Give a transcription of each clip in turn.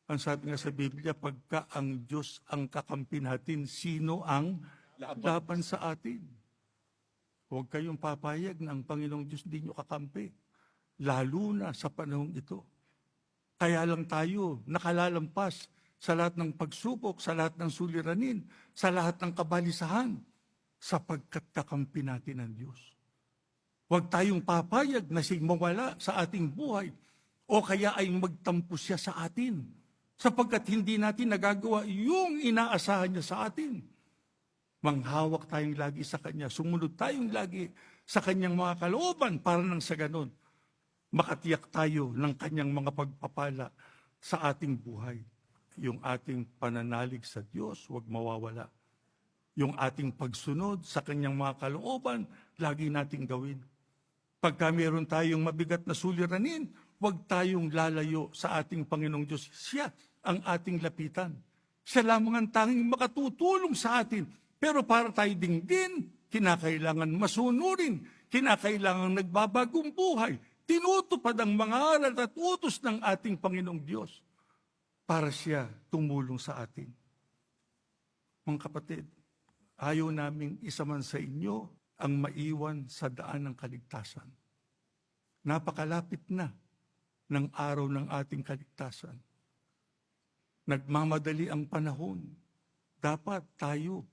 Ang sabi nga sa Biblia, pagka ang Diyos ang kakampi natin, sino ang laban sa atin? Huwag kayong papayag na ang Panginoong Diyos di nyo kakampi. Lalo na sa panahong ito. Kaya lang tayo nakalalampas sa lahat ng pagsubok, sa lahat ng suliranin, sa lahat ng kabalisahan, sapagkat kakampi natin ang Diyos. Huwag tayong papayag na siya'y mawala sa ating buhay o kaya ay magtampo siya sa atin sapagkat hindi natin nagagawa yung inaasahan niya sa atin. Manghawak tayong lagi sa Kanya, sumunod tayong lagi sa Kanyang mga kalooban para nang sa ganon, makatiyak tayo ng Kanyang mga pagpapala sa ating buhay. Yung ating pananalig sa Diyos, huwag mawawala. Yung ating pagsunod sa Kanyang mga kalooban, lagi nating gawin. Pagka meron tayong mabigat na suliranin, huwag tayong lalayo sa ating Panginoong Diyos. Siya ang ating lapitan. Siya lamang ang tanging makatutulong sa atin. Pero para tayo din, kinakailangan masunurin, kinakailangan nagbabagong buhay, tinutupad ang mga aral at utos ng ating Panginoong Diyos para siya tumulong sa atin. Mga kapatid, ayaw naming isa man sa inyo ang maiwan sa daan ng kaligtasan. Napakalapit na ng araw ng ating kaligtasan. Nagmamadali ang panahon. Dapat tayo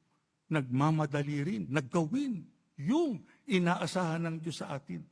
nagmamadali rin, naggawin yung inaasahan ng Diyos sa atin.